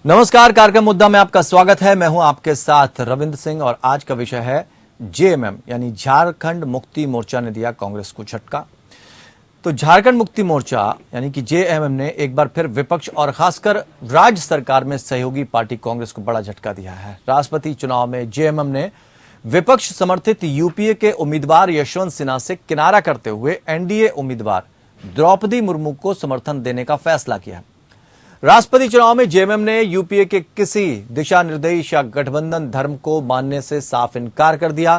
नमस्कार, कार्यक्रम मुद्दा में आपका स्वागत है। मैं हूं आपके साथ रविंद्र सिंह और आज का विषय है जेएमएम यानी झारखंड मुक्ति मोर्चा ने दिया कांग्रेस को झटका। तो झारखंड मुक्ति मोर्चा यानी कि जेएमएम ने एक बार फिर विपक्ष और खासकर राज्य सरकार में सहयोगी पार्टी कांग्रेस को बड़ा झटका दिया है। राष्ट्रपति चुनाव में जेएमएम ने विपक्ष समर्थित यूपीए के उम्मीदवार यशवंत सिन्हा से किनारा करते हुए एनडीए उम्मीदवार द्रौपदी मुर्मू को समर्थन देने का फैसला किया। राष्ट्रपति चुनाव में जेएमएम ने यूपीए के किसी दिशा निर्देश या गठबंधन धर्म को मानने से साफ इनकार कर दिया।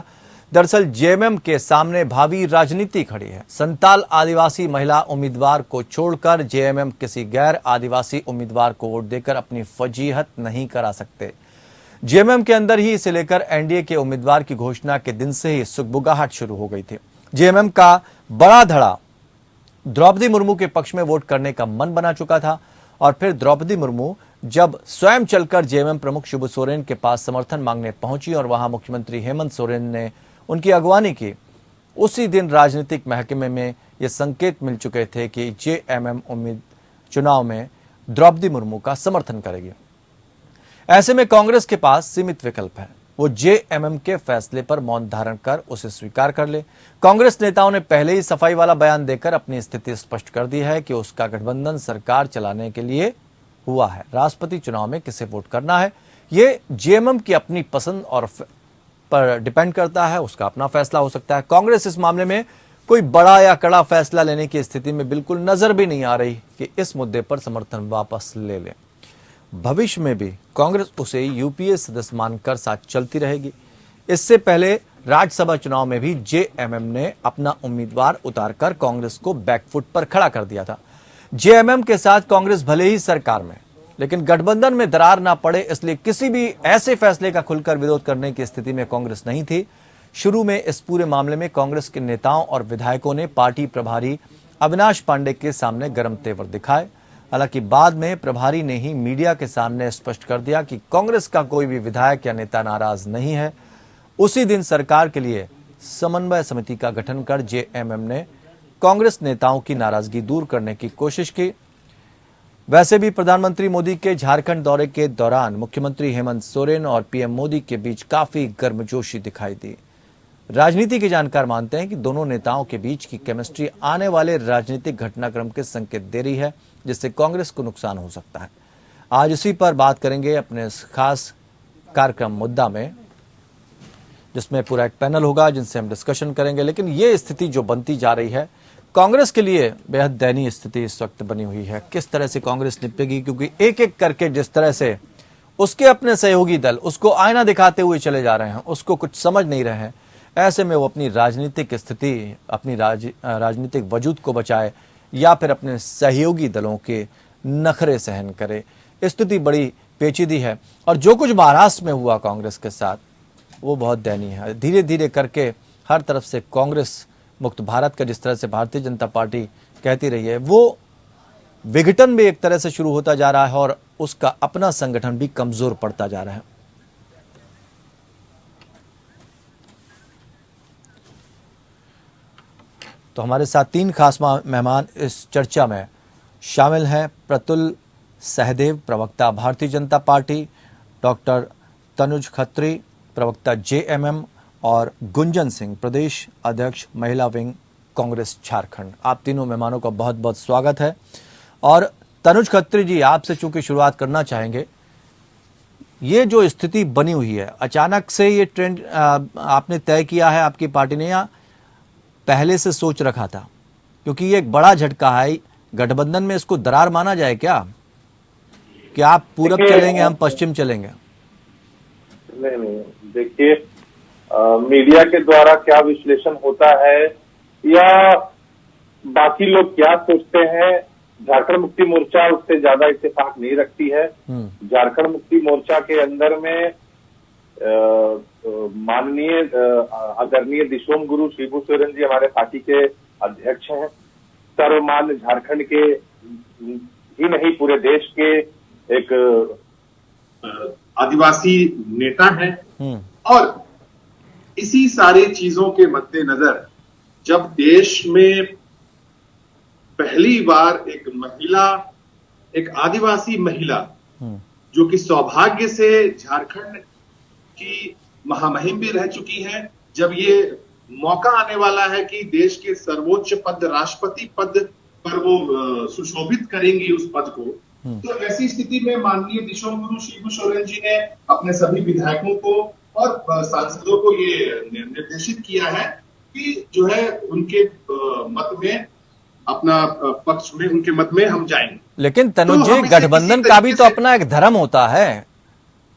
दरअसल जेएमएम के सामने भावी राजनीति खड़ी है। संताल आदिवासी महिला उम्मीदवार को छोड़कर जेएमएम किसी गैर आदिवासी उम्मीदवार को वोट देकर अपनी फजीहत नहीं करा सकते। जेएमएम के अंदर ही इसे लेकर एनडीए के उम्मीदवार की घोषणा के दिन से ही सुगबुगाहट शुरू हो गई थी। जेएमएम का बड़ा धड़ा द्रौपदी मुर्मू के पक्ष में वोट करने का मन बना चुका था और फिर द्रौपदी मुर्मू जब स्वयं चलकर जेएमएम प्रमुख शिबू सोरेन के पास समर्थन मांगने पहुंची और वहां मुख्यमंत्री हेमंत सोरेन ने उनकी अगवानी की, उसी दिन राजनीतिक महकमे में ये संकेत मिल चुके थे कि जेएमएम उम्मीद चुनाव में द्रौपदी मुर्मू का समर्थन करेगी। ऐसे में कांग्रेस के पास सीमित विकल्प है, वो जेएमएम के फैसले पर मौन धारण कर उसे स्वीकार कर ले। कांग्रेस नेताओं ने पहले ही सफाई वाला बयान देकर अपनी स्थिति स्पष्ट कर दी है कि उसका गठबंधन सरकार चलाने के लिए हुआ है। राष्ट्रपति चुनाव में किसे वोट करना है ये जेएमएम की अपनी पसंद और पर डिपेंड करता है, उसका अपना फैसला हो सकता है। कांग्रेस इस मामले में कोई बड़ा या कड़ा फैसला लेने की स्थिति में बिल्कुल नजर भी नहीं आ रही कि इस मुद्दे पर समर्थन वापस ले ले। भविष्य में भी कांग्रेस उसे यूपीए सदस्य मानकर साथ चलती रहेगी। इससे पहले राज्यसभा चुनाव में भी जेएमएम ने अपना उम्मीदवार उतारकर कांग्रेस को बैकफुट पर खड़ा कर दिया था। जेएमएम के साथ कांग्रेस भले ही सरकार में, लेकिन गठबंधन में दरार ना पड़े इसलिए किसी भी ऐसे फैसले का खुलकर विरोध करने की स्थिति में कांग्रेस नहीं थी। शुरू में इस पूरे मामले में कांग्रेस के नेताओं और विधायकों ने पार्टी प्रभारी अविनाश पांडे के सामने गर्म तेवर दिखाए। हालांकि बाद में प्रभारी ने ही मीडिया के सामने स्पष्ट कर दिया कि कांग्रेस का कोई भी विधायक या नेता नाराज नहीं है। उसी दिन सरकार के लिए समन्वय समिति का गठन कर जेएमएम ने कांग्रेस नेताओं की नाराजगी दूर करने की कोशिश की। वैसे भी प्रधानमंत्री मोदी के झारखंड दौरे के दौरान मुख्यमंत्री हेमंत सोरेन और पीएम मोदी के बीच काफी गर्मजोशी दिखाई दी। राजनीति के जानकार मानते हैं कि दोनों नेताओं के बीच की केमिस्ट्री आने वाले राजनीतिक घटनाक्रम के संकेत दे रही है, जिससे कांग्रेस को नुकसान हो सकता है। आज इसी पर बात करेंगे अपने इस खास कार्यक्रम मुद्दा में, जिसमें पूरा एक पैनल होगा जिनसे हम डिस्कशन करेंगे। लेकिन ये स्थिति जो बनती जा रही है कांग्रेस के लिए बेहद दयनीय स्थिति इस वक्त बनी हुई है। किस तरह से कांग्रेस निपटेगी, क्योंकि एक एक करके जिस तरह से उसके अपने सहयोगी दल उसको आईना दिखाते हुए चले जा रहे हैं, उसको कुछ समझ नहीं रहे हैं। ऐसे में वो अपनी राजनीतिक स्थिति, अपनी राजनीतिक वजूद को बचाए या फिर अपने सहयोगी दलों के नखरे सहन करे। स्थिति बड़ी पेचीदी है और जो कुछ महाराष्ट्र में हुआ कांग्रेस के साथ वो बहुत दयनीय है। धीरे धीरे करके हर तरफ से कांग्रेस मुक्त भारत का, जिस तरह से भारतीय जनता पार्टी कहती रही है, वो विघटन भी एक तरह से शुरू होता जा रहा है और उसका अपना संगठन भी कमजोर पड़ता जा रहा है। तो हमारे साथ तीन खास मेहमान इस चर्चा में शामिल हैं। प्रतुल सहदेव, प्रवक्ता भारतीय जनता पार्टी, डॉक्टर तनुज खत्री, प्रवक्ता जेएमएम, और गुंजन सिंह, प्रदेश अध्यक्ष महिला विंग कांग्रेस झारखंड। आप तीनों मेहमानों का बहुत बहुत स्वागत है। और तनुज खत्री जी, आपसे चूंकि शुरुआत करना चाहेंगे, ये जो स्थिति बनी हुई है, अचानक से ये ट्रेंड आपने तय किया है आपकी पार्टी ने या पहले से सोच रखा था? क्योंकि ये एक बड़ा झटका है। गठबंधन में इसको दरार माना जाए क्या कि आप पूरब चलेंगे हम पश्चिम चलेंगे? नहीं, देखिए, मीडिया के द्वारा क्या विश्लेषण होता है या बाकी लोग क्या सोचते हैं, झारखंड मुक्ति मोर्चा उससे ज्यादा इत्तेफाक नहीं रखती है। झारखंड मुक्ति मोर्चा के अंदर में माननीय आदरणीय दिशोम गुरु शिबू सोरेन जी हमारे पार्टी के अध्यक्ष हैं। सर्वमान्य झारखंड के ही नहीं पूरे देश के एक आदिवासी नेता हैं। और इसी सारी चीजों के मद्देनजर जब देश में पहली बार एक आदिवासी महिला जो कि सौभाग्य से झारखंड की महामहिम भी रह चुकी है। जब ये मौका आने वाला है कि देश के सर्वोच्च पद राष्ट्रपति पद पर वो सुशोभित करेंगी उस पद को, तो ऐसी स्थिति में माननीय दिशोम शिबू सोरेन जी ने अपने सभी विधायकों को और सांसदों को ये निर्देशित किया है कि जो है उनके मत में अपना पक्ष में, उनके मत में हम जाएंगे। लेकिन तनुज जी, गठबंधन का भी तो अपना एक धर्म होता है।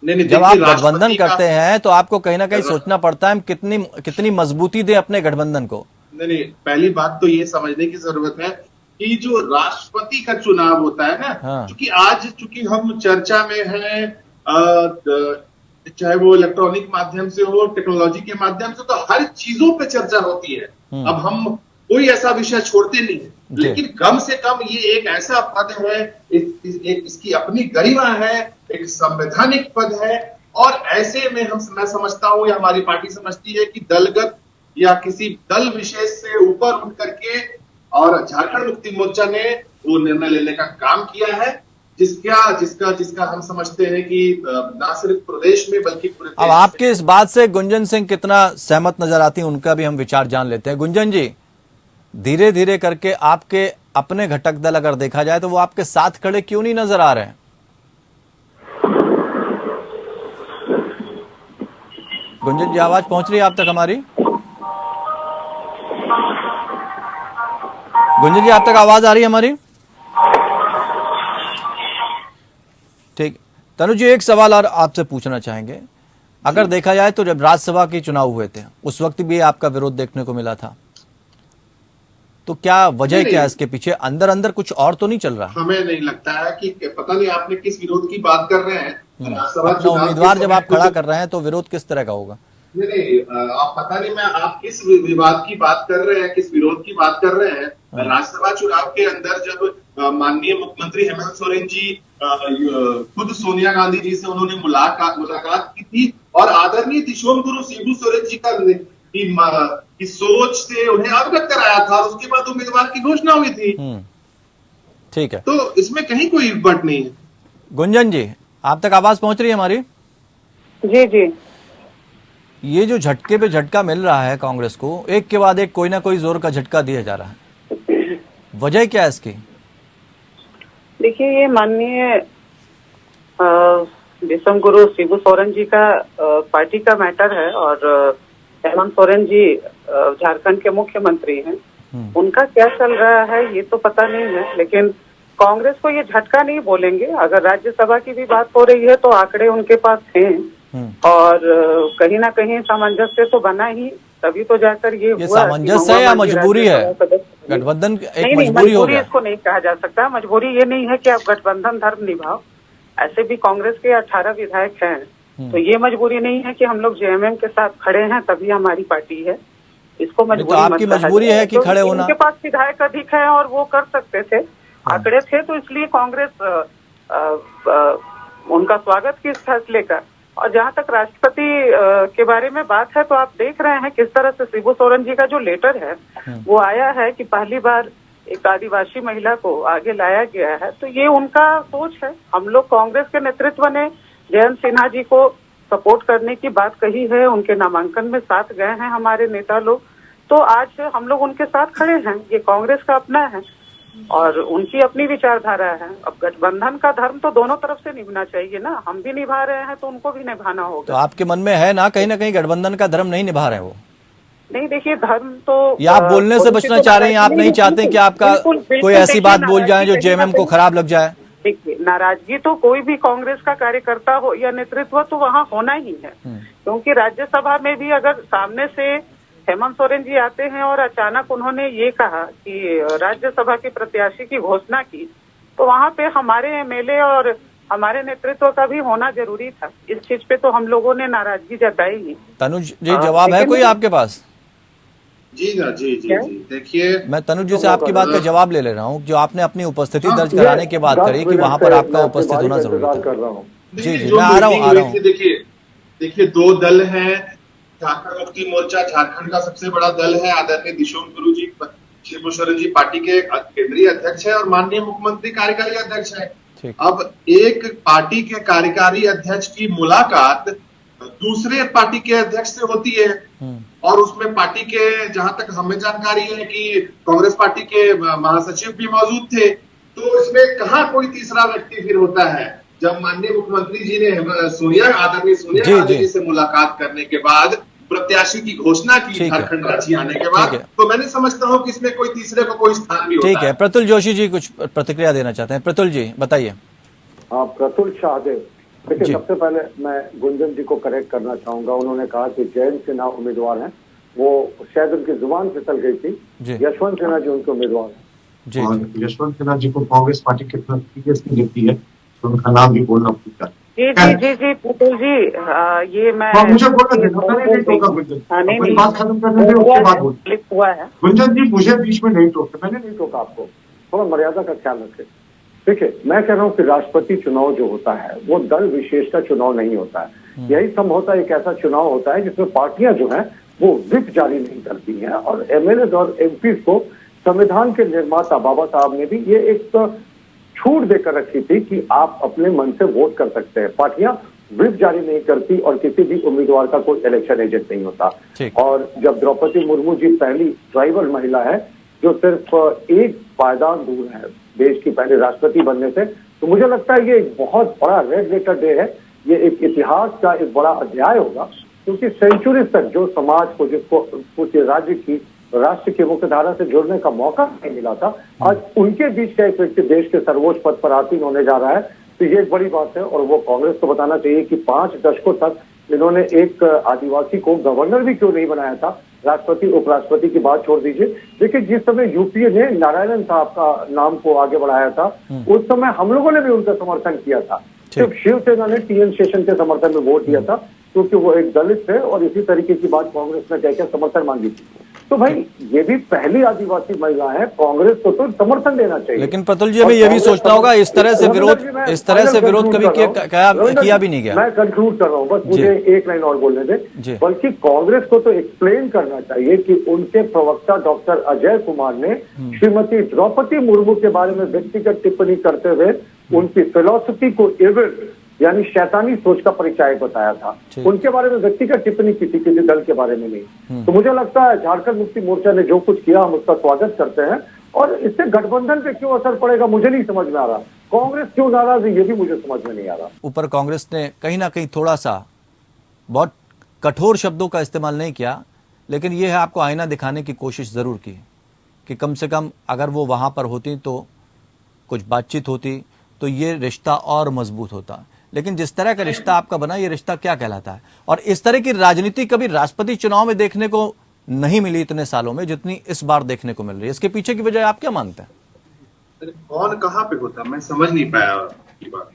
नहीं, जब आप गठबंधन करते हैं तो आपको कहीं ना कहीं सोचना पड़ता है कितनी मजबूती दें अपने गठबंधन को। नहीं, पहली बात तो ये समझने की जरूरत है कि जो राष्ट्रपति का चुनाव होता है ना, क्योंकि आज चूंकि हम चर्चा में हैं, चाहे वो इलेक्ट्रॉनिक माध्यम से हो, टेक्नोलॉजी के माध्यम से, तो हर चीजों पे चर्चा होती है। अब हम कोई ऐसा विषय छोड़ते नहीं है, लेकिन कम से कम ये एक ऐसा पद है, इसकी अपनी गरिमा है, एक संवैधानिक पद है, और ऐसे में मैं समझता हूं या हमारी पार्टी समझती है कि दलगत या किसी दल विशेष से ऊपर उठ करके और झारखंड मुक्ति मोर्चा ने वो निर्णय लेने का काम किया है, जिसका हम समझते हैं कि न सिर्फ प्रदेश में बल्कि पूरे अब आपके इस बात से गुंजन सिंह कितना सहमत नजर आती है, उनका भी हम विचार जान लेते हैं। गुंजन जी, धीरे धीरे करके आपके अपने घटक दल अगर देखा जाए तो वो आपके साथ खड़े क्यों नहीं नजर आ रहे हैं? गुंजन जी, आवाज पहुंच रही है आप तक हमारी? गुंजन जी, आप तक आवाज आ रही है हमारी? ठीक। तनुज जी, एक सवाल और आपसे पूछना चाहेंगे। अगर देखा जाए तो जब राज्यसभा के चुनाव हुए थे उस वक्त भी आपका विरोध देखने को मिला था, तो क्या वजह क्या है इसके पीछे? अंदर अंदर कुछ और तो नहीं चल रहा? हमें नहीं लगता है कि, पता नहीं आपने किस विरोध की बात कर रहे हैं। अपना उम्मीदवार जब आप खड़ा कर रहे हैं तो विरोध किस तरह का होगा? नहीं, आप पता नहीं आप किस विवाद की बात कर रहे हैं, किस विरोध की बात कर रहे हैं। राज्यसभा चुनाव के अंदर जब माननीय मुख्यमंत्री हेमंत सोरेन जी खुद सोनिया गांधी जी से उन्होंने मुलाकात की थी और आदरणीय दिशोम गुरु शिबू सोरेन जी की सोच से उन्हें अवगत कराया था, उसके बाद उम्मीदवार की घोषणा हुई थी। ठीक है, तो इसमें कहीं कोई बट नहीं है। गुंजन जी, आप तक आवाज पहुंच रही है हमारी? जी जी। ये जो झटके पे झटका मिल रहा है कांग्रेस को, एक के बाद एक कोई ना कोई जोर का झटका दिया जा रहा है, वजह क्या है इसकी? देखिए, ये माननीय दिसम गुरु शिबू सोरेन जी का पार्टी का मैटर है और हेमंत सोरेन जी झारखंड के मुख्यमंत्री हैं। उनका क्या चल रहा है ये तो पता नहीं है, लेकिन कांग्रेस को ये झटका नहीं बोलेंगे। अगर राज्यसभा की भी बात हो रही है तो आंकड़े उनके पास हैं और कहीं ना कहीं सामंजस्य तो बना ही, तभी तो जाकर ये हुआ। सामंजस्य है या मजबूरी है? गठबंधन एक मजबूरी हो गया? इसको नहीं कहा जा सकता। मजबूरी ये नहीं है कि आप गठबंधन धर्म निभाओ, ऐसे भी कांग्रेस के 18 विधायक हैं, तो ये मजबूरी नहीं है कि हम लोग जेएमएम के साथ खड़े हैं तभी हमारी पार्टी है। इसको मजबूरी, तो आपकी मजबूरी है कि खड़े होना? उनके पास विधायक अधिक है और वो कर सकते थे, आंकड़े थे, तो इसलिए कांग्रेस उनका स्वागत की इस फैसले का। और जहां तक राष्ट्रपति के बारे में बात है तो आप देख रहे हैं किस तरह से शिबू सोरेन जी का जो लेटर है वो आया है कि पहली बार एक आदिवासी महिला को आगे लाया गया है, तो ये उनका सोच है। हम लोग कांग्रेस के नेतृत्व ने जयंत सिन्हा जी को सपोर्ट करने की बात कही है, उनके नामांकन में साथ गए हैं हमारे नेता लोग, तो आज हम लोग उनके साथ खड़े हैं। ये कांग्रेस का अपना है और उनकी अपनी विचारधारा है। अब गठबंधन का धर्म तो दोनों तरफ से निभाना चाहिए ना, हम भी निभा रहे हैं तो उनको भी निभाना होगा। तो आपके मन में है ना कहीं ना कहीं गठबंधन का धर्म नहीं निभा रहे वो? नहीं, देखिए, धर्म तो या आप बोलने से बचना चाह रहे हैं? आप नहीं चाहते कि आपका कोई ऐसी बात बोल जाए जो जेएमएम को खराब लग जाए? देखिए, नाराजगी तो कोई भी कांग्रेस का कार्यकर्ता हो या नेतृत्व तो वहाँ होना ही है, क्योंकि राज्यसभा में भी अगर सामने से हेमंत सोरेन जी आते हैं और अचानक उन्होंने ये कहा कि राज्यसभा के प्रत्याशी की घोषणा की, तो वहाँ पे हमारे एमएलए और हमारे नेतृत्व का भी होना जरूरी था। इस चीज पे तो हम लोगों ने नाराजगी जताई ही। तनुज जी, जवाब है कोई आपके पास? जी ना, जी जी जी। देखिए, मैं तनुज जी से आपकी बात का जवाब ले रहा हूँ, जो आपने अपनी उपस्थिति दर्ज कराने की बात करी कि वहाँ पर आपका उपस्थित होना जरूरी था। जी जी, मैं आ रहा हूँ। देखिए, दो दल हैं। झारखंड मुक्ति मोर्चा झारखंड का सबसे बड़ा दल है। आदरणीय दिशोम गुरु जी शिबू सोरेन जी पार्टी के केंद्रीय अध्यक्ष है और माननीय मुख्यमंत्री कार्यकारी अध्यक्ष है। अब एक पार्टी के कार्यकारी अध्यक्ष की मुलाकात दूसरे पार्टी के अध्यक्ष से होती है और उसमें पार्टी के, जहां तक हमें जानकारी है कि कांग्रेस पार्टी के महासचिव भी मौजूद थे, तो इसमें कहां कोई तीसरा व्यक्ति फिर होता है। जब माननीय मुख्यमंत्री जी ने आदरणीय सोनिया गांधी जी से मुलाकात करने के बाद प्रत्याशी की घोषणा की झारखंड रांची आने के बाद, तो मैंने समझता हूं कि इसमें कोई तीसरे को कोई स्थान भी होता है। ठीक है, प्रतुल जोशी जी कुछ प्रतिक्रिया देना चाहते हैं। प्रतुल जी बताइए। हाँ, प्रतुल शाहदेव, देखिए सबसे पहले मैं गुंजन जी को करेक्ट करना चाहूंगा। उन्होंने कहा कि जयंत सिन्हा उम्मीदवार हैं, वो शायद उनकी जुबान फिसल गई थी। यशवंत सिन्हा जी उनके उम्मीदवार हैं। जी, यशवंत सिन्हा जी को कांग्रेस पार्टी के तरफ सीरियसली लेती है, तो उनका नाम भी बोलना पड़ता है। जी पुतुल जी, ये मैं मुझे बोलना नहीं, बात खत्म करने दे, उसके बाद हुआ है। गुंजन जी मुझे बीच में नहीं टोकते, मैंने नहीं टोका आपको, थोड़ा मर्यादा का ख्याल रखें। देखिए, मैं कह रहा हूँ कि राष्ट्रपति चुनाव जो होता है वो दल विशेष का चुनाव नहीं होता है। यही संभवतः एक ऐसा चुनाव होता है जिसमें पार्टियां जो है वो व्हिप जारी नहीं करती हैं, और एमएलए और एमपी को संविधान के निर्माता बाबा साहब ने भी ये एक छूट देकर रखी थी कि आप अपने मन से वोट कर सकते हैं। पार्टियां व्हिप जारी नहीं करती और किसी भी उम्मीदवार का कोई इलेक्शन एजेंट नहीं होता। और जब द्रौपदी मुर्मू जी पहली ट्राइबल महिला है जो सिर्फ एक पायदान दूर है देश की पहले राष्ट्रपति बनने से, तो मुझे लगता है ये एक बहुत बड़ा रेड लेटर डे है। ये एक इतिहास का एक बड़ा अध्याय होगा, क्योंकि सेंचुरी तक जो समाज को, जिसको उस राज्य की, राष्ट्र की मुख्य धारा से जुड़ने का मौका नहीं मिला था, आज उनके बीच का एक व्यक्ति देश के सर्वोच्च पद पर आसीन होने जा रहा है। तो ये एक बड़ी बात है, और वो कांग्रेस को बताना चाहिए कि 5 दशकों तक इन्होंने एक आदिवासी को गवर्नर भी क्यों नहीं बनाया था। राष्ट्रपति उपराष्ट्रपति की बात छोड़ दीजिए। देखिए, जिस समय यूपीए ने नारायणन साहब का नाम को आगे बढ़ाया था, उस समय हम लोगों ने भी उनका समर्थन किया था। सिर्फ शिवसेना ने टीएन शेषन के समर्थन में वोट दिया था, क्योंकि वो एक दलित थे, और इसी तरीके की बात कांग्रेस ने कहकर समर्थन मांगी थी। तो भाई, ये भी पहली आदिवासी महिला है, कांग्रेस को तो समर्थन देना चाहिए। लेकिन प्रतुल जी, हमें ये भी सोचना होगा, इस तरह से विरोध कभी किया भी नहीं गया। मैं कंक्लूड कर रहा हूँ, बस मुझे एक लाइन और बोलने दे। बल्कि कांग्रेस को तो एक्सप्लेन करना चाहिए कि उनके प्रवक्ता डॉक्टर अजय कुमार ने श्रीमती द्रौपदी मुर्मू के बारे में व्यक्तिगत टिप्पणी करते हुए उनकी फिलॉसफी को एविल, यानी शैतानी सोच का परिचय बताया था। उनके बारे में व्यक्तिगत टिप्पणी की थी, किसी दल के बारे में नहीं। तो मुझे लगता है झारखंड मुक्ति मोर्चा ने जो कुछ किया, हम उसका स्वागत करते हैं, और इससे गठबंधन पे क्यों असर पड़ेगा मुझे नहीं समझ में आ रहा। कांग्रेस क्यों नाराज है ये भी मुझे समझ में नहीं आ रहा। ऊपर कांग्रेस ने कहीं ना कहीं थोड़ा सा बहुत कठोर शब्दों का इस्तेमाल नहीं किया, लेकिन यह है आपको आईना दिखाने की कोशिश जरूर की कि कम से कम अगर वो वहां पर होती तो कुछ बातचीत होती तो ये रिश्ता और मजबूत होता। लेकिन जिस तरह का रिश्ता आपका बना, ये रिश्ता क्या कहलाता है? और इस तरह की राजनीति कभी राष्ट्रपति चुनाव में देखने को नहीं मिली इतने सालों में, जितनी इस बार देखने को मिल रही है। इसके पीछे की वजह आप क्या मानते हैं? कौन कहां पे होता, मैं समझ नहीं पाया आपकी बात।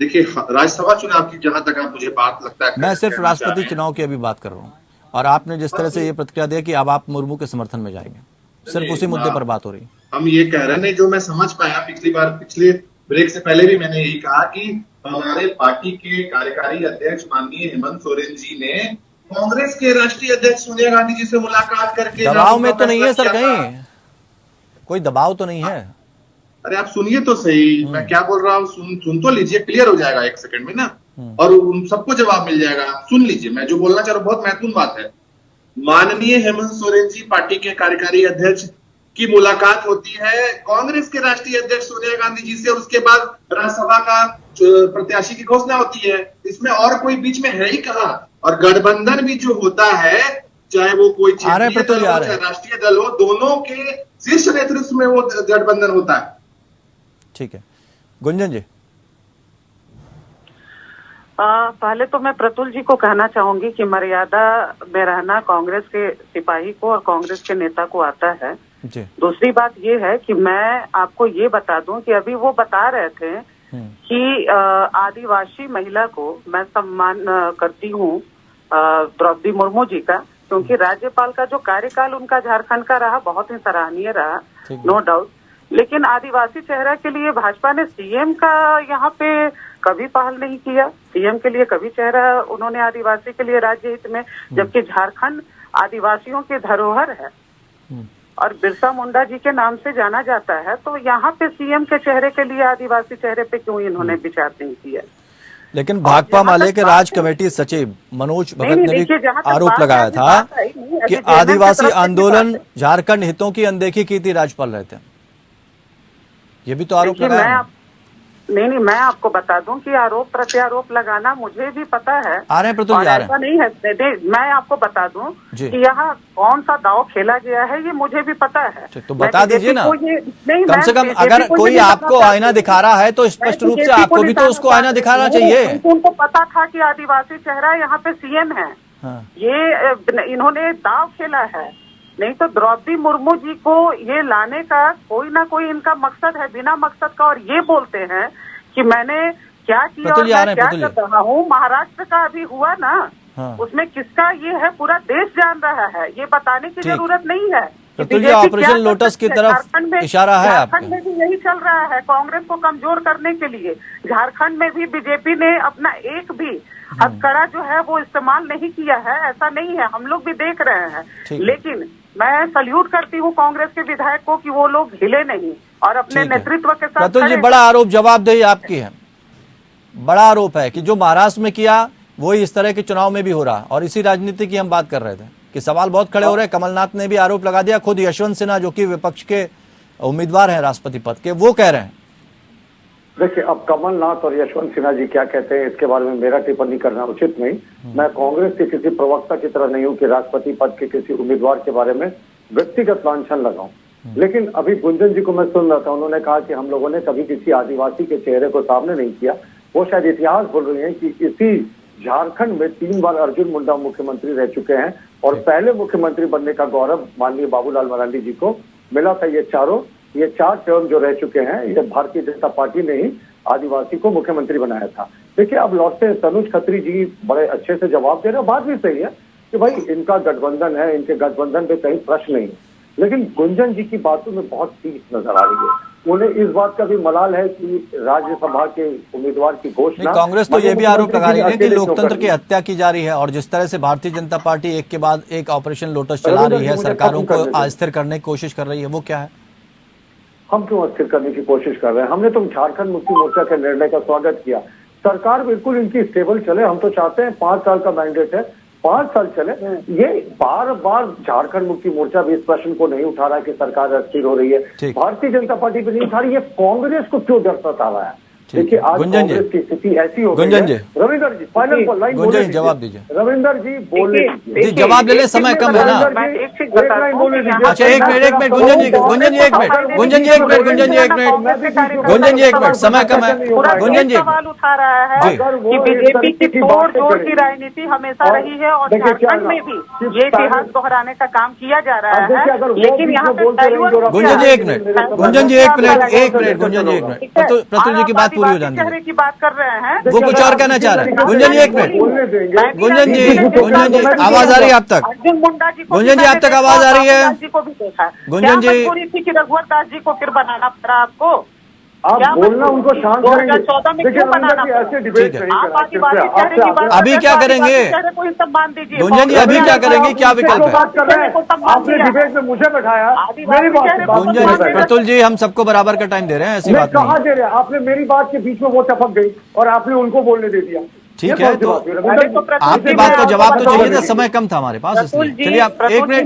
देखिए, राज्यसभा चुनाव की जहां तक आप मुझे बात लगता है, मैं सिर्फ राष्ट्रपति चुनाव की अभी बात कर रहा हूँ, और आपने जिस तरह से ये प्रतिक्रिया दिया कि अब आप मुर्मू के समर्थन में जाएंगे, सिर्फ उसी मुद्दे पर बात हो रही। हम ये कह रहे हैं, जो मैं समझ पाया पिछले ब्रेक से पहले भी मैंने यही कहा कि हमारे पार्टी के कार्यकारी अध्यक्ष माननीय हेमंत सोरेन जी ने कांग्रेस के राष्ट्रीय अध्यक्ष सोनिया गांधी जी से मुलाकात करके दबाव में तो नहीं है सर, कहीं कोई दबाव तो नहीं है। अरे आप सुनिए तो सही, मैं क्या बोल रहा हूँ, सुन तो लीजिए, क्लियर हो जाएगा 1 सेकंड में ना, और उन सबको जवाब मिल जाएगा। सुन लीजिए, मैं जो बोलना चाह रहा हूँ बहुत महत्वपूर्ण बात है। माननीय हेमंत सोरेन जी पार्टी के कार्यकारी अध्यक्ष की मुलाकात होती है कांग्रेस के राष्ट्रीय अध्यक्ष सोनिया गांधी जी से, और उसके बाद राज्यसभा का प्रत्याशी की घोषणा होती है। इसमें और कोई बीच में है ही कहां। और गठबंधन भी जो होता है, चाहे वो कोई क्षेत्रीय दल हो चाहे राष्ट्रीय दल हो, दोनों के शीर्ष नेतृत्व में वो गठबंधन होता है। ठीक है, गुंजन जी। पहले तो मैं प्रतुल जी को कहना चाहूंगी कि मर्यादा में रहना कांग्रेस के सिपाही को और कांग्रेस के नेता को आता है। दूसरी बात ये है कि मैं आपको ये बता दूं कि अभी वो बता रहे थे कि आदिवासी महिला को मैं सम्मान करती हूँ द्रौपदी मुर्मू जी का, क्योंकि राज्यपाल का जो कार्यकाल उनका झारखंड का रहा बहुत ही सराहनीय रहा, नो डाउट। लेकिन आदिवासी चेहरा के लिए भाजपा ने सीएम का यहाँ पे कभी पहल नहीं किया। सीएम के लिए कभी चेहरा उन्होंने आदिवासी के लिए राज्य हित में, जबकि झारखंड आदिवासियों की धरोहर है। और बिरसा मुंडा जी के नाम से जाना जाता है, तो यहाँ पे सीएम के चेहरे के लिए आदिवासी चेहरे पे क्यों इन्होंने विचार नहीं किया? लेकिन भाकपा माले के राज कमेटी सचिव मनोज भगत ने भी आरोप लगाया था कि आदिवासी आंदोलन झारखंड हितों की अनदेखी की थी राज्यपाल रहते। ये भी तो आरोप लगाया। नहीं, मैं आपको बता दूं कि आरोप प्रत्यारोप लगाना मुझे भी पता है। आ रहे हैं प्रतुल, ऐसा नहीं है। मैं आपको बता दूं कि यहाँ कौन सा दांव खेला गया है, ये मुझे भी पता है। तो बता दीजिए ना, कम से कम अगर कोई आपको आईना दिखा रहा है तो स्पष्ट रूप से आपको भी तो उसको आईना दिखाना चाहिए। उनको पता था कि आदिवासी चेहरा यहाँ पे सीएम है। ये इन्होंने दांव खेला है। नहीं तो द्रौपदी मुर्मू जी को ये लाने का कोई ना कोई इनका मकसद है, बिना मकसद का। और ये बोलते हैं कि मैंने क्या किया और मैं क्या कर रहा हूँ। महाराष्ट्र का अभी हुआ ना, उसमें किसका ये है पूरा देश जान रहा है, ये बताने की जरूरत नहीं है। ऑपरेशन लोटस की तरफ इशारा है। झारखंड में भी यही चल रहा है, कांग्रेस को कमजोर करने के लिए। झारखंड में भी बीजेपी ने अपना एक भी हथकड़ा जो है वो इस्तेमाल नहीं किया है। ऐसा नहीं है, हम लोग भी देख रहे हैं। लेकिन मैं सल्यूट करती हूँ कांग्रेस के विधायक को कि वो लोग हिले नहीं और अपने नेतृत्व के साथ। प्रतुल जी, बड़ा आरोप जवाबदेही आपकी है। बड़ा आरोप है कि जो महाराष्ट्र में किया वही इस तरह के चुनाव में भी हो रहा। और इसी राजनीति की हम बात कर रहे थे कि सवाल बहुत खड़े हो रहे हैं। कमलनाथ ने भी आरोप लगा दिया, खुद यशवंत सिन्हा जो कि विपक्ष के उम्मीदवार हैं राष्ट्रपति पद के, वो कह रहे हैं। देखिए, अब कमलनाथ और यशवंत सिन्हा जी क्या कहते हैं इसके बारे में मेरा टिप्पणी करना उचित नहीं। मैं कांग्रेस के किसी प्रवक्ता की तरह नहीं हूं कि राष्ट्रपति पद के किसी उम्मीदवार के बारे में व्यक्तिगत लांछन लगाऊं। लेकिन अभी गुंजन जी को मैं सुन रहा था, उन्होंने कहा कि हम लोगों ने कभी किसी आदिवासी के चेहरे को सामने नहीं किया। वो शायद इतिहास बोल रही है कि इसी झारखंड में 3 बार अर्जुन मुंडा मुख्यमंत्री रह चुके हैं और पहले मुख्यमंत्री बनने का गौरव माननीय बाबूलाल मरांडी जी को मिला था। ये 4 टर्म जो रह चुके हैं, ये भारतीय जनता पार्टी ने ही आदिवासी को मुख्यमंत्री बनाया था। देखिए, अब लौटते हैं, तनुज खत्री जी बड़े अच्छे से जवाब दे रहे हैं। बात भी सही है कि भाई इनका गठबंधन है, इनके गठबंधन पे कहीं प्रश्न नहीं। लेकिन गुंजन जी की बातों में बहुत तीस नजर आ रही है। उन्हें इस बात का भी मलाल है कि राज्यसभा के उम्मीदवार की घोषणा। कांग्रेस तो ये भी आरोप लगा रही है कि लोकतंत्र की हत्या की जा रही है और जिस तरह से भारतीय जनता पार्टी एक के बाद एक ऑपरेशन लोटस चला रही है, सरकारों को अस्थिर करने की कोशिश कर रही है, वो क्या है? हम क्यों अस्थिर करने की कोशिश कर रहे हैं? हमने तो झारखंड मुक्ति मोर्चा के निर्णय का स्वागत किया। सरकार बिल्कुल इनकी स्टेबल चले, हम तो चाहते हैं 5 साल का मैंडेट है, 5 साल चले। ये बार बार झारखंड मुक्ति मोर्चा भी इस प्रश्न को नहीं उठा रहा है कि सरकार अस्थिर हो रही है। भारतीय जनता पार्टी भी नहीं उठा रही है, कांग्रेस को क्यों डर सता रहा है? देखिए, आज कांग्रेस की स्थिति ऐसी हो गई है। रविंदर जी, फाइनल लाइन बोले, जवाब दीजिए। रविंदर जी बोले, जवाब ले ले, समय कम है ना। अच्छा, 1 मिनट गुंजन जी 1 मिनट, गुंजन जी 1 मिनट, गुंजन जी 1 मिनट, समय कम है। गुंजन जी सवाल उठा रहा है कि बीजेपी की तोड़ जोड़ की राजनीति हमेशा रही है और झारखंड में भी ये इतिहास दोहराने का काम किया जा रहा है। लेकिन यहाँ पे गुंजन जी 1 मिनट, गुंजन जी 1 मिनट, गुंजन जी 1 मिनट, प्रतुल जी की बात पूरी हो जाने चेहरे की बात कर रहे हैं, वो कुछ और कहना चाह रहे हैं। गुंजन जी 1 मिनट, गुंजन जी आवाज आ रही है आप तक? अर्जुन मुंडा जी को गुंजन जी आप तक आवाज आ रही है? जी को भी देखा। गुंजन जी, पूरी थी कि रघुवर दास जी को फिर बनाना पड़ा आपको? आप बोलना उनको शांत करेंगे। 2014 में क्यों बनाना पड़ा? ऐसे डिबेट नहीं आप आदिवासी चेहरे की बात अभी क्या करेंगे? को सम्मान दीजिए। गुंजन जी अभी क्या करेंगे, क्या विकल्प है? आपने डिबेट में मुझे बैठाया, मेरी बात गुंजन, प्रतुल जी हम सबको बराबर का टाइम दे रहे हैं, ऐसी बात कहाँ दे रहे हैं? आपने मेरी बात के बीच में वो टपक गई और आपने उनको बोलने दे दिया। ठीक है, तो आपकी बात का जवाब तो चाहिए था, समय कम था हमारे पास, इसलिए। चलिए आप 1 मिनट,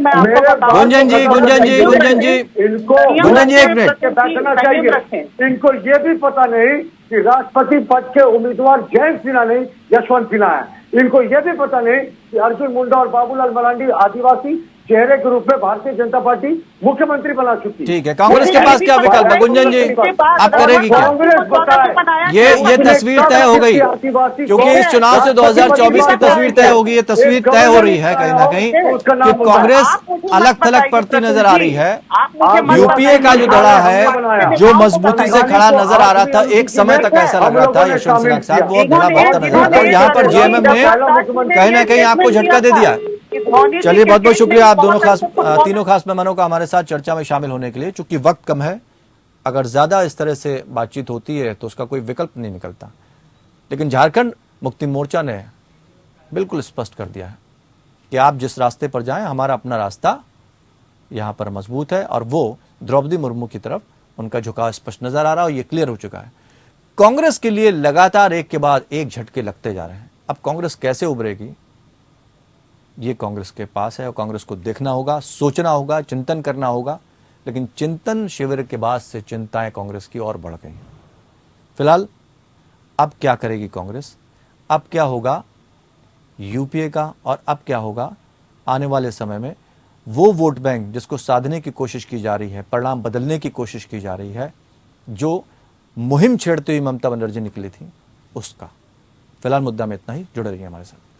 गुंजन जी, गुंजन जी, गुंजन जी, इनको गुंजन जी 1 मिनट, बैठना चाहिए। इनको ये भी पता नहीं कि राष्ट्रपति पद के उम्मीदवार जयंत सिन्हा नहीं, यशवंत सिन्हा है। इनको ये भी पता नहीं कि अर्जुन मुंडा और बाबूलाल मरांडी आदिवासी चेहरे के रूप में भारतीय जनता पार्टी मुख्यमंत्री बना चुकी है। ठीक है, कांग्रेस के पास क्या विकल्प है? गुंजन जी आप करेगी क्या? ये तस्वीर तय हो गई, क्योंकि इस चुनाव से 2024 की तस्वीर तय होगी। ये तस्वीर तय हो रही है कहीं ना कहीं कि कांग्रेस अलग थलग पड़ती नजर आ रही है। यूपीए का जो दड़ा है, जो मजबूती से खड़ा नजर आ रहा था, एक समय तक ऐसा लग रहा था यशवंत सिन्हा के साथ, वो धड़ा भागता नजर आता है। यहाँ पर जेएमएम ने कहीं ना कहीं आपको झटका दे दिया। चलिए, बहुत बहुत शुक्रिया आप तीनों खास मेहमानों का हमारे साथ चर्चा में शामिल होने के लिए। चूंकि वक्त कम है, अगर ज्यादा इस तरह से बातचीत होती है तो उसका कोई विकल्प नहीं निकलता। लेकिन झारखंड मुक्ति मोर्चा ने बिल्कुल स्पष्ट कर दिया है कि आप जिस रास्ते पर जाएं, हमारा अपना रास्ता यहाँ पर मजबूत है और वो द्रौपदी मुर्मू की तरफ उनका झुकाव स्पष्ट नजर आ रहा है और ये क्लियर हो चुका है। कांग्रेस के लिए लगातार एक के बाद एक झटके लगते जा रहे हैं। अब कांग्रेस कैसे उभरेगी ये कांग्रेस के पास है और कांग्रेस को देखना होगा, सोचना होगा, चिंतन करना होगा। लेकिन चिंतन शिविर के बाद से चिंताएं कांग्रेस की और बढ़ गई हैं। फिलहाल अब क्या करेगी कांग्रेस, अब क्या होगा यूपीए का और अब क्या होगा आने वाले समय में वो वोट बैंक जिसको साधने की कोशिश की जा रही है, परिणाम बदलने की कोशिश की जा रही है, जो मुहिम छेड़ते हुए ममता बनर्जी निकली थी उसका। फिलहाल मुद्दा में इतना ही। जुड़े रहिए हमारे साथ।